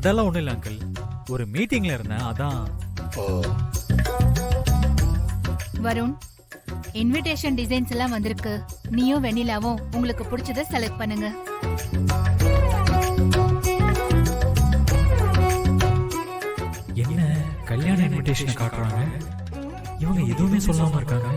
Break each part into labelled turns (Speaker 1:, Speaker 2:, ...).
Speaker 1: அதெல்லாம் ஒண்ணும் இல்ல அங்கிள், ஒரு மீட்டிங்ல இருந்தேன் அதான்.
Speaker 2: ஓ,
Speaker 3: வருண், இன்விடேஷன் டிசைன்ஸ் எல்லாம் வந்திருக்கு. நீயும் வெண்ணிலாவும் உங்களுக்கு பிடிச்சத செலக்ட் பண்ணுங்க.
Speaker 1: என்ன கல்யாண இன்விடேஷன் காட்டுறாங்க, இவங்க எதுவுமே சொல்லாம இருக்காங்க.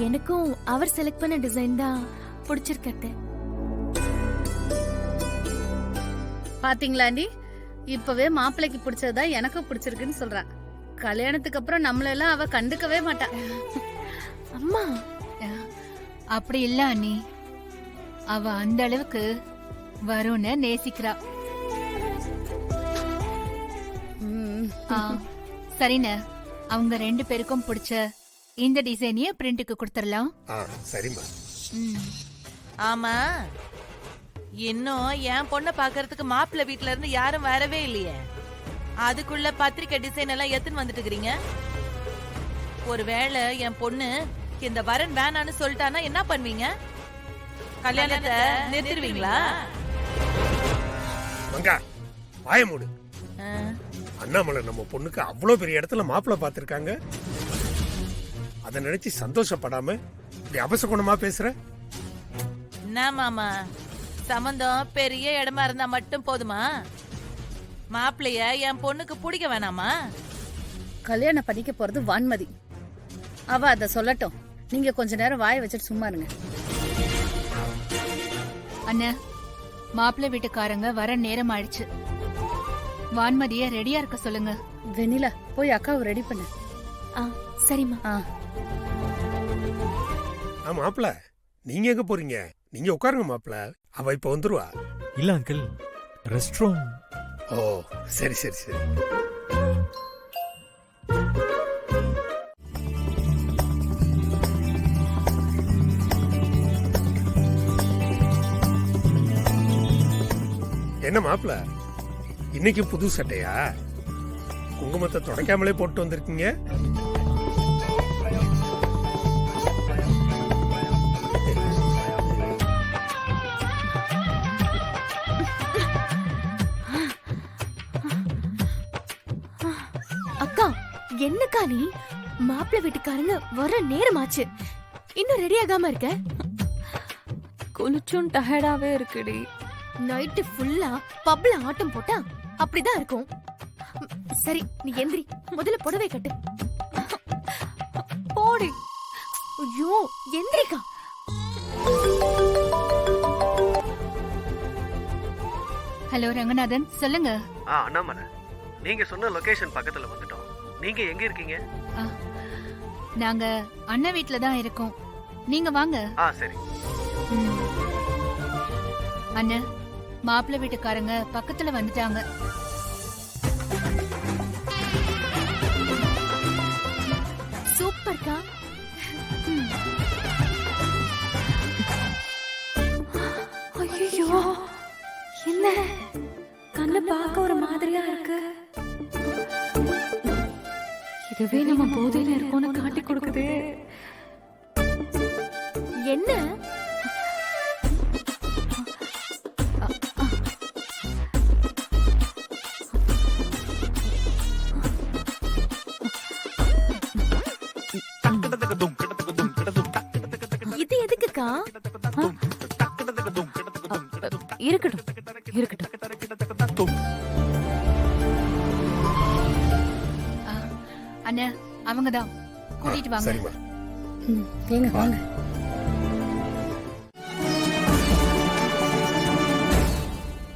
Speaker 4: எனக்கும் அவர் செலக்ட் பண்ண டிசைன் தான் பிடிச்சிருக்கட்டு.
Speaker 5: பாத்தீங்களா ஆண்டி, இப்பவே மாப்பிள்ளைக்கு பிடிச்சதுதான் எனக்கும் பிடிச்சிருக்குன்னு சொல்றா. கல்யாணத்துக்கு அப்புறம் நம்மளெல்லாம் அவ கண்டுக்கவே மாட்டா.
Speaker 4: அம்மா,
Speaker 3: அப்படி இல்ல அண்ணி, அவ அந்த அளவுக்கு வருண நேசிக்கிறா. ஆ, சரிண்ண, அவங்க 2 பேருக்கும் பிடிச்ச இந்த டிசைனையே பிரிண்ட்டுக்கு கொடுத்துடலாம்.
Speaker 2: சரிம்மா.
Speaker 6: ஆமா, இன்னும் என் பொண்ணை பாக்குறதுக்கு மாப்பிள்ளை வீட்ல இருந்து யாரும் வரவே இல்லையே. அதுக்குள்ள பத்திரிக்கை டிசைன் எல்லாம் எத்துன்னு வந்துட்டு இருக்கீங்க. ஒருவேளை என் பொண்ணு இந்த வரன் வேணான்னு சொல்லிட்டானா என்ன பண்ணுவீங்க? கல்யாணத்தை நிறுத்திடுவீங்களா?
Speaker 2: மங்கா, வாய மூடு. அண்ணாமலை நம்ம பொண்ணுக்கு அவ்வளவு பெரிய இடத்துல மாப்பிள்ளை பார்த்திருக்காங்க. அதை நினைச்சு சந்தோஷப்படாம இப்படி அபசகுணமா பேசுற?
Speaker 6: என்ன மாமா, சம்பந்தம் பெரிய இடமா இருந்தா மட்டும் போதுமா? மாப்பிள்ளைய என் பொண்ணுக்கு பிடிக்க வேணாமா?
Speaker 5: கல்யாணம் பண்ணிக்க போறது வான்மதி. அவ அத சொல்லட்டும். நீங்க கொஞ்ச நேரம் வாய வச்சுட்டு சும்மா இருங்க.
Speaker 3: அண்ணா, மாப்பிள்ளை வீட்டுக்காரங்க வர நேரம் ஆயிடுச்சு. வான்மதிய ரெடியா இருக்க சொல்லுங்க.
Speaker 5: வெண்ணிலா, போய் அக்காவை ரெடி பண்ணு.
Speaker 4: சரிம்மா.
Speaker 2: மாப்பிள்ள, நீங்க எங்க போறீங்க? நீங்க உட்காருங்க மாப்பிள்ள, அவ இப்ப வந்துருவா.
Speaker 1: இல்ல அங்கிள், ரெஸ்ட் ரூம்.
Speaker 2: ஓ, சரி சரி சரி. என்ன மாப்பிள்ள, இன்னைக்கு புது சட்டையா? குங்குமத்தை துடைக்காமலே போட்டு வந்திருக்கீங்க.
Speaker 4: அக்கா, என்னக்கா நீ? மாப்பிள்ளை வீட்டுக்காரங்க வர நேரமாச்சு, இன்னும் ரெடி ஆகாம இருக்க?
Speaker 7: குளிச்சும் டயர்டாவே இருக்குடி.
Speaker 4: நைட்டு ஃபுல்லா பப்ல ஆட்டம் போட்டா அப்படிதான் இருக்கும். சரி, நீ எந்திரி, முதல்ல புடவை கட்டு.
Speaker 7: போடி.
Speaker 4: ஐயோ, எந்திரிக்கா.
Speaker 3: ஹலோ ரங்கநாதன், சொல்லுங்க.
Speaker 8: அண்ணாமலை, நீங்க சொன்ன லொகேஷன் பக்கத்துல வந்துட்டோம். நீங்க எங்க இருக்கீங்க?
Speaker 3: நாங்க அண்ணன் வீட்ல தான் இருக்கோம். நீங்க வாங்க.
Speaker 8: சரி.
Speaker 3: அண்ணன், மாப்பிள்ளை வீட்டுக்காரங்க பக்கத்துல வந்துட்டாங்க.
Speaker 4: சூப்பர்க்கா.
Speaker 7: ஐயோ, என்ன கண்ணு பார்க்க ஒரு மாதிரியா இருக்கு. இதுவே நம்ம போதையில இருக்கோம்னு காட்டி கொடுக்குது.
Speaker 4: என்ன? இது எதுக்குக்கா?
Speaker 7: இருக்கட்டும் இருக்கட்டும்.
Speaker 3: அண்ணா, அவங்கதான், கூட்டிட்டு வாங்க.
Speaker 2: சரிம்மா.
Speaker 5: ஏங்க வாங்க.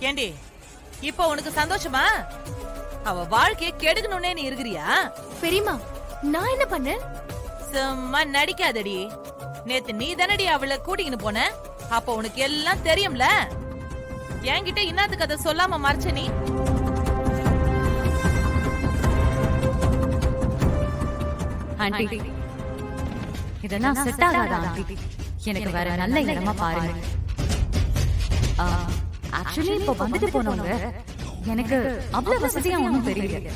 Speaker 6: ஏண்டி, இப்ப உனக்கு சந்தோஷமா? அவ வாழ்க்கைய கெடுக்கணும்னே நீ இருக்கிறியா?
Speaker 4: பெரியம்மா, நான் என்ன பண்ணேன்?
Speaker 6: சும்மா நடிக்காதடி. நேத்து நீ தானடி அவளை கூட்டிக்கின்னு போன. அப்ப உனக்கு எல்லாம் தெரியும்ல. என்கிட்ட இன்னாத்துக்கு அதை சொல்லாம மறைச்ச நீ?
Speaker 7: ஆண்டி, இதெல்லாம் செட் ஆகாதா ஆண்டி? எனக்கு வேற நல்ல இடமா பாருங்க. ஆக்சுவலி இப்ப வந்துட்டு போனவங்க எனக்கு அவ்வளவு வசதியா ஒண்ணும் தெரியல.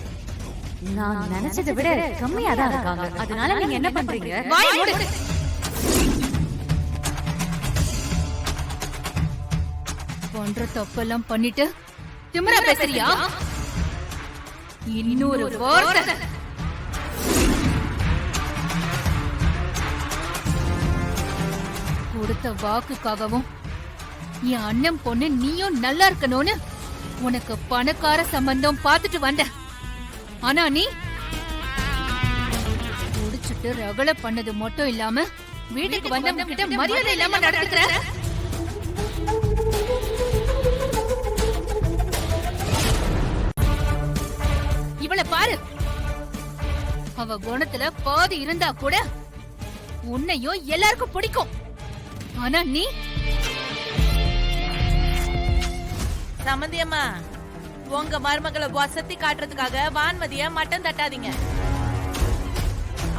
Speaker 7: நான் நினைச்சதை விட கம்மியா தான் இருக்காங்க. அதனால நீங்க என்ன பண்றீங்க?
Speaker 3: வாய் மூடு. போன்ற தப்பெல்லாம் பண்ணிட்டு திமிரா பேசுறியா? இன்னொரு வார்த்தை கொடுத்த வாக்குக்காகவும் என் அண்ணன் பொண்ணு நீயும் நல்லா இருக்கணும்னு உனக்கு பணக்கார சம்பந்தம் பார்த்துட்டு வந்த. ஆனா நீ குடிச்சிட்டு ரகலை பண்ணது மட்டும் இல்லாம வீட்டுக்கு வந்தவங்க கிட்ட மரியாதை இல்லாம நடந்துக்கிற. இவளை பாரு, அவ குணத்துல பாதி இருந்தா கூட உன்னையும் எல்லாருக்கும் பிடிக்கும். ஆனா நீ
Speaker 6: சம்பந்தியம்மா, உங்க மருமகளை வசதி காட்டுறதுக்காக வான்மதிய மட்டம் தட்டாதீங்க.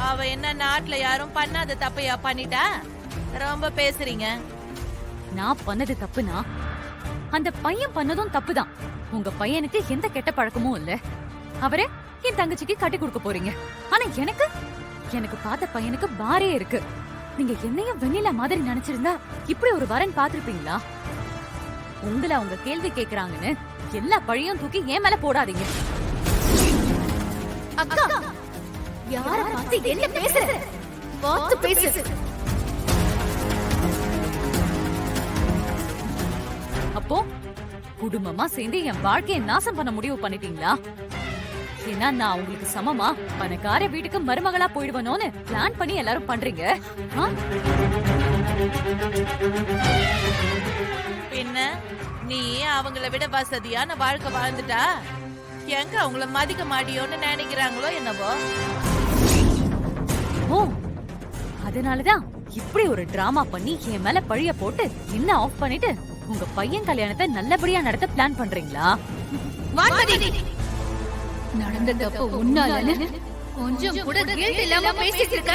Speaker 6: அவ என்ன நாட்டுல யாரும் பண்ணாத தப்பையா பண்ணிட்டா? ரொம்ப பேசுறீங்க.
Speaker 7: நான் பண்ணது தப்புனா அந்த பையன் பண்ணதும் தப்புதான். உங்க பையனுக்கு எந்த கெட்ட பழக்கமும் இல்ல. அவரே என் தங்கச்சிக்கு கட்டி கொடுக்க போறீங்க. ஆனா எனக்கு பார்த்த பையனுக்கு பாரே இருக்கு. நீங்க என்னையும் வெண்ணிலா மாதிரி நினைச்சிருந்தா இப்படி ஒரு வரன் பாத்திருப்பீங்களா? உங்களை அவங்க கேள்வி கேக்குறாங்கன்னு எல்லா பழியும் தூக்கி ஏன் மேல போடாதீங்க.
Speaker 4: அக்கா, யார பார்த்து என்ன பேசுற? பார்த்து பேசு.
Speaker 7: அப்போ குடும்பமா சேர்ந்து என் வாழ்க்கையை நாசம் பண்ண முடிவு பண்ணிட்டீங்களா? ஏன்னா நான் உங்களுக்கு சமமா பணக்கார வீட்டுக்கு மருமகளா போயிடுவனோன்னு பிளான் பண்ணி எல்லாரும் பண்றீங்க.
Speaker 6: பின்ன நீ அவங்கள விட வசதியான வாழ்க்கை வாழ்ந்துட்டா எங்க அவங்கள மதிக்க மாட்டியோன்னு நினைக்கிறாங்களோ என்னவோ.
Speaker 7: ஓ, அதனாலதான் இப்படி ஒரு டிராமா பண்ணி என் மேல பழிய போட்டு என்ன ஆஃப் பண்ணிட்டு உங்க பையன் கல்யாணத்தை நல்லபடியா நடத்த பிளான் பண்றீங்களா?
Speaker 3: நடந்த தப்பு உன்னால கொஞ்சம் கூட கில்ட் இல்லாம பேசிட்டு இருக்க.